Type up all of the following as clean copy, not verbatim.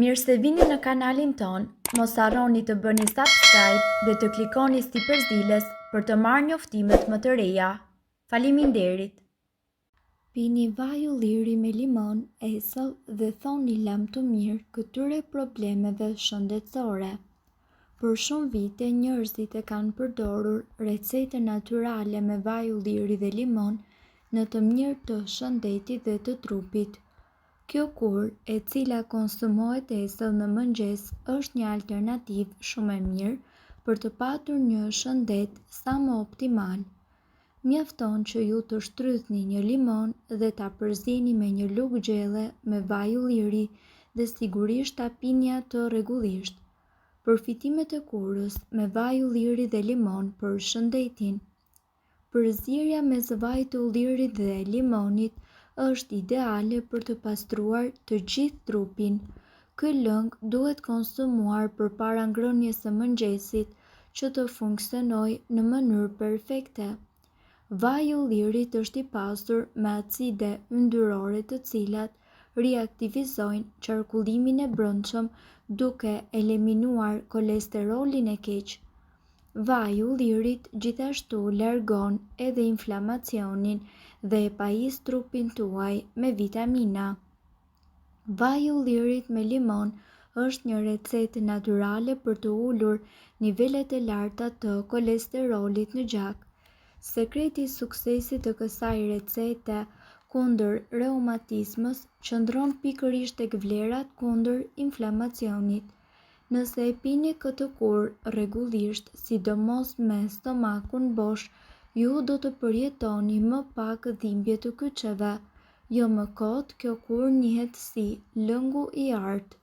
Mirë se vini në kanalin ton, mos harroni të bëni subscribe dhe të klikoni si përzieles për të marrë njoftimet më të reja. Faleminderit! Pini vaj ulliri me limon, esëll dhe thoni lam të mirë këtyre problemeve shëndetësore. Për shumë vite njerëzit e kanë përdorur recete natyrale me vaj ulliri dhe limon në të mirë të shëndetit dhe të trupit. Kjo kur, e cila konsumohet esëll në mëngjes, është një alternativë shumë e mirë për të patur një shëndet sa më optimal. Mjafton që ju të shtrydhni një limon dhe ta përzini me një lugë gjelle me vaj ulliri dhe sigurisht ta pini atë rregullisht. Përfitimet e kurrës me vaj ulliri dhe limon për shëndetin. Përzierja mes vajit të ullirit dhe limonit është ideale për të pastruar të gjithë trupin. Ky lëng duhet konsumuar përpara ngrënies së mëngjesit që të funksionojë në mënyrë perfekte. Vaji i ullirit është i pasur me acide yndyrore të cilat riaktivizojnë qarkullimin e brendshëm duke eliminuar kolesterolin e keq. Vaji i ullirit gjithashtu largon edhe inflamacionin dhe e pajis trupin tuaj me vitamina. Vaji i ullirit me limon është një recetë natyrale për të ulur nivelet e larta të kolesterolit në gjak. Sekreti i suksesit të kësaj recete kundër reumatizmës qëndron pikërisht tek vlerat kundër inflamacionit. Nëse e pini këtë kurrë rregullisht, sidomos me stomakun bosh, ju do të përjetoni më pak dhimbje të kyçeve. Jo më kot, kjo kurrë njihet si lëngu i artë.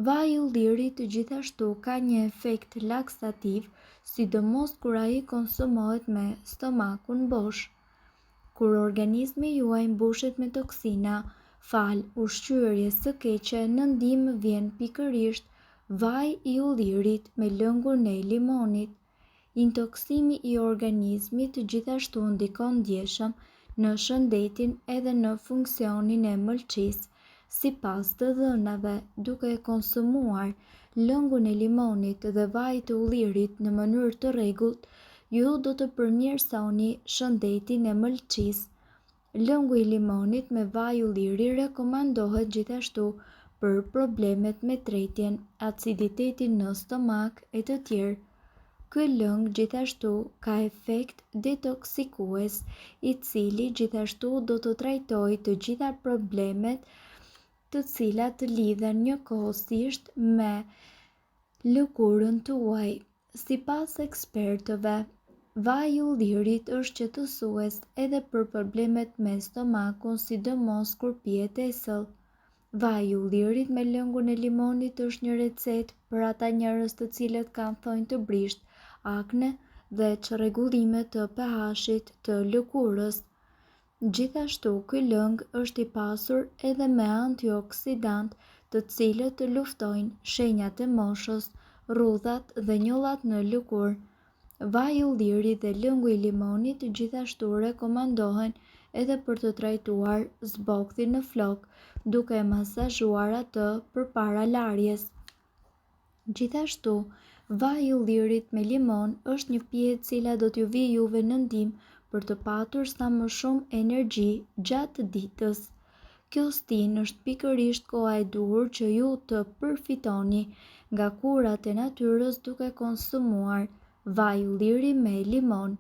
Vaji i ullirit gjithashtu ka një efekt laksativ, sidomos kur ai konsumohet me stomakun bosh. Kur organizmi juaj mbushet me toksina, fal ushqyerjes së keqe, në ndihmë vjen pikërisht vaji i ullirit me lëngun e limonit. Intoksimi i organizmit gjithashtu ndikon ndjeshëm në shëndetin edhe në funksionin e mëlçisë. Sipas të dhënave, duke konsumuar lëngun e limonit dhe vajit të ullirit në mënyrë të rregullt, ju do të përmirësoni shëndetin e mëlçisë. Lëngu i limonit me vaj ulliri rekomandohet gjithashtu për problemet me tretjen, aciditetin në stomak e të tjerë. Ky lëng gjithashtu ka efekt detoksikues, i cili gjithashtu do të trajtojë të gjitha problemet të cilat lidhen njëkohësisht me lëkurën tuaj. Sipas ekspertëve, vaji i ullirit është qetësues edhe për problemet me stomakun, sidomos kur pihet esëll. Vaji i ullirit me lëngun e limonit është një recetë për ata njerëz të cilët kanë thonjë të brisht, akne dhe çrregullime të pH-it të lëkurës. Gjithashtu, ky lëng është i pasur edhe me antioksidant, të cilët luftojnë shenjat e moshës, rrudhat dhe njollat në lëkurë. Vaji i ullirit dhe lëngu i limonit gjithashtu rekomandohen edhe për të trajtuar zbogthin në flok, duke masazhuar atë përpara larjes. Gjithashtu, vaji i ullirit me limon është një pije e cila do t'ju vijë juve në ndihmë për të patur sa më shumë energji gjatë ditës. Kjo stinë është pikërisht koha e duhur që ju të përfitoni nga kurat e natyrës duke konsumuar vaj ulliri me limon.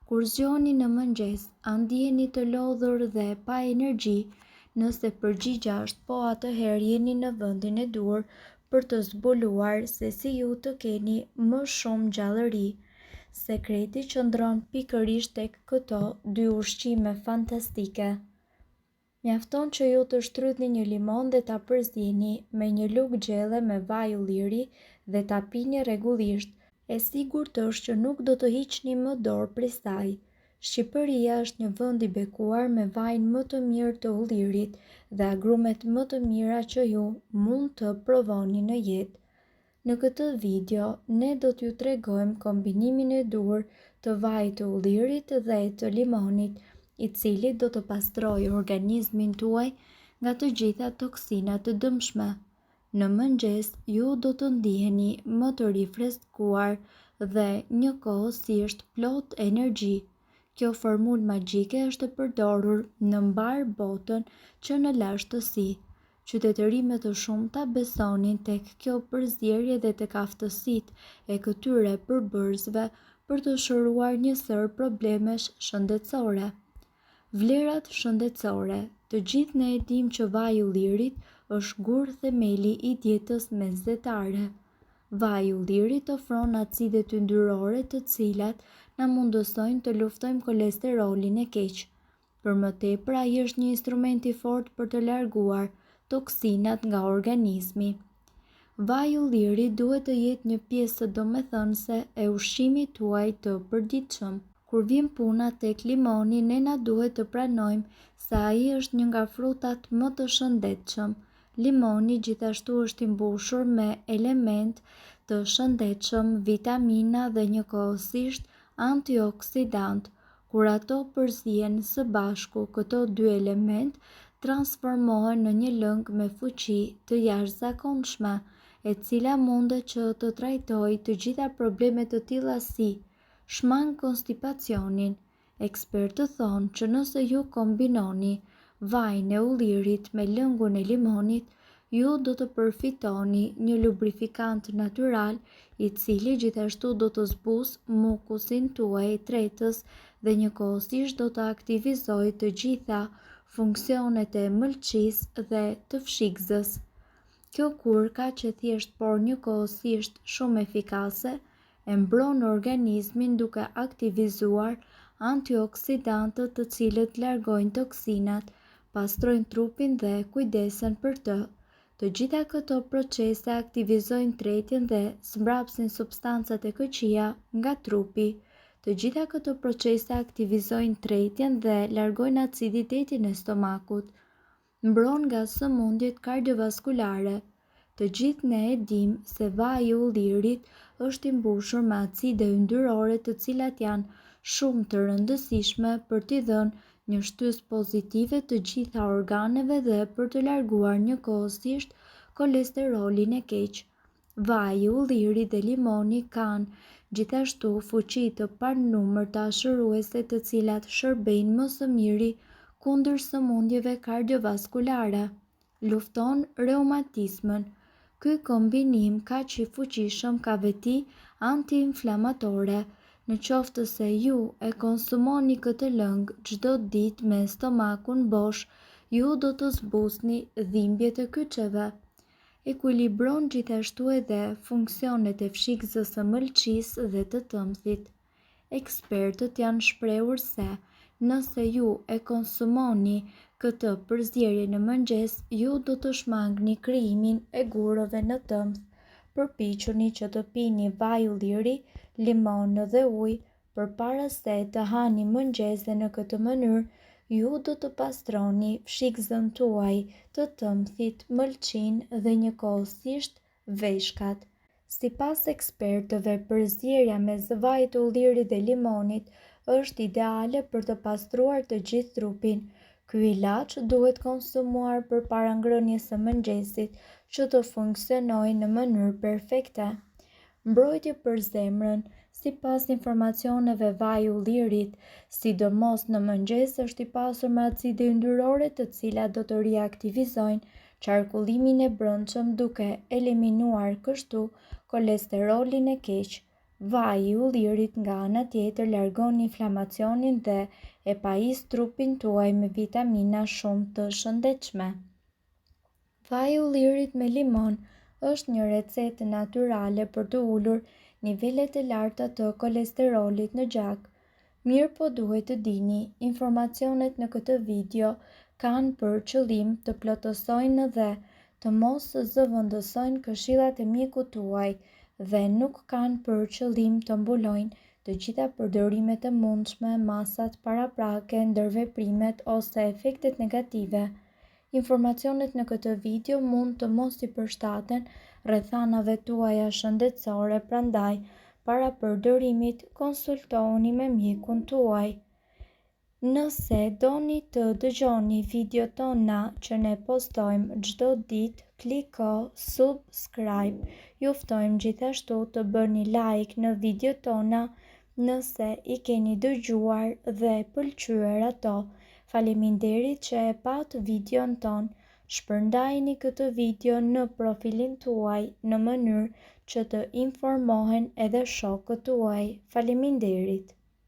Kur zgjoheni në mëngjes, a ndiheni të lodhur dhe pa energji? Nëse përgjigja është po, atëherë jeni në vendin e duhur për të zbuluar se si ju të keni më shumë gjallëri. Sekreti qëndron pikërisht tek këto dy ushqime fantastike. Mjafton që ju të shtrydhni një limon dhe ta përzini me një lugë gjelle me vaj ulliri dhe ta pini rregullisht. E sigurt është që nuk do të hiqni më dorë prej saj. Shqipëria është një vend i bekuar me vajin më të mirë të ullirit dhe agrumet më të mira që ju mund të provoni në jetë. Në këtë video, ne do t'ju tregojmë kombinimin e duhur të vajit të ullirit dhe të limonit, i cili do të pastrojë organizmin tuaj nga të gjitha toksinat të dëmshme. Në mëngjes, ju do të ndiheni më të rifreskuar dhe njëkohësisht plot energji. Kjo formulë magjike është përdorur në mbar botën që në lashtësi. Qytetëri me të shumta besonin tek kjo përzierje dhe tek aftësitë e këtyre përbërësve për të shëruar një sër problemesh shëndetësore. Vlerat shëndetësore. Të gjithë ne e dimë që vaji i lirit është gur themeli i dietës mesdhetare. Vaji i lirit ofron acidet yndyrore të cilat na mundësojnë të luftojmë kolesterolin e keq. Për më tepër, ai është një instrument i fortë për të larguar toksinat nga organizmi. Vaji i lirit duhet të jetë një pjesë domethënëse e ushqimit tuaj të përditshëm. Kur vjen puna tek limoni, ne na duhet të pranojmë se ai është një nga frutat më të shëndetshëm. Limoni gjithashtu është i mbushur me element të shëndetshëm, vitamina dhe njëkohësisht antioksidant. Kur ato përzihen së bashku, këto dy element transformohen në një lëng me fuqi të jashtëzakonshme, e cila mundet që të trajtojë të gjitha problemet të tilla si shmang konstipacionin. Ekspertët thonë që nëse ju kombinoni vajin e ullirit me lëngun e limonit, ju do të përfitoni një lubrifikant natyral i cili gjithashtu do të zbusë mukusin tuaj tretës dhe njëkohësisht do të aktivizojë të gjitha funksionet e mëlçisë dhe të fshikëzës. Kjo kur ka që thjesht por njëkohësisht shumë efikase, e mbron organizmin duke aktivizuar antioksidantët të cilët largojnë toksinat, pastrojnë trupin dhe kujdesen për të. Të gjitha këto procese aktivizojnë tretjen dhe zmbrapsin substancat e këqija nga trupi. Të gjitha këto procese aktivizojnë tretjen dhe largojnë aciditetin e stomakut. Mbron nga sëmundjet kardiovaskulare. Të gjithë ne e dimë se vaji i ullirit është i mbushur me acide yndyrore të cilat janë shumë të rëndësishme për t'i dhënë një shtysë pozitive të gjitha organeve dhe për të larguar njëkohësisht kolesterolin e keq. Vaji i ullirit dhe limoni kanë gjithashtu fuqi të panumërta shëruese të cilat shërbejnë më së miri kundër sëmundjeve kardiovaskulare. Lufton reumatizmën. Ky kombinim kaq i fuqishëm ka veti antiinflamatore. Në qoftë se ju e konsumoni këtë lëng çdo ditë me stomakun bosh, ju do të zbusni dhimbjet e kyçeve. Ekuilibron gjithashtu edhe funksionet e fshikëzës së mëlçisë dhe të tëmthit. Ekspertët janë shprehur se nëse ju e konsumoni këtë përzierje në mëngjes, ju do të shmangni krijimin e gurëve në tëmth. Përpiquni që të pini vaj ulliri, limon dhe ujë përpara se të hani mëngjes dhe në këtë mënyrë ju do të pastroni fshikëzën tuaj të tëmthit, mëlçinë dhe njëkohësisht veshkat. Sipas ekspertëve, përzierja mes vajit të ullirit dhe limonit është ideale për të pastruar të gjithë trupin. Ky ilaç duhet konsumuar përpara ngrënies së mëngjesit që të funksionojë në mënyrë perfekte. Mbrojtje për zemrën. Sipas informacioneve, vaji i ullirit, sidomos në mëngjes, është i pasur me acide yndyrore të cilat do të riaktivizojnë qarkullimin e brendshëm duke eliminuar kështu kolesterolin e keq. Vaji i ullirit nga ana tjetër largon inflamacionin dhe e pajis trupin tuaj me vitamina shumë të shëndetshme. Vaji i ullirit me limon është një recetë natyrale për të ulur nivelet e larta të kolesterolit në gjak. Mirë po duhet të dini, informacionet në këtë video kanë për qëllim të plotësojnë dhe të mos zëvendësojnë këshillat e mjekut tuaj dhe nuk kanë për qëllim të mbulojnë të gjitha përdorimet e mundshme, masat paraprake, ndërveprimet ose efektet negative. Informacionet në këtë video mund të mos i përshtaten rrethanave tuaja shëndetësore, prandaj para përdorimit konsultohuni me mjekun tuaj. Nëse doni të dëgjoni video tona që ne postojmë çdo ditë, kliko subscribe. Ju ftojmë gjithashtu të bëni like në video tona nëse i keni dëgjuar dhe pëlqyer ato. Faleminderit që e pat videon ton. Shpërndajini këtë video në profilin tuaj në mënyrë që të informohen edhe shokët tuaj. Faleminderit.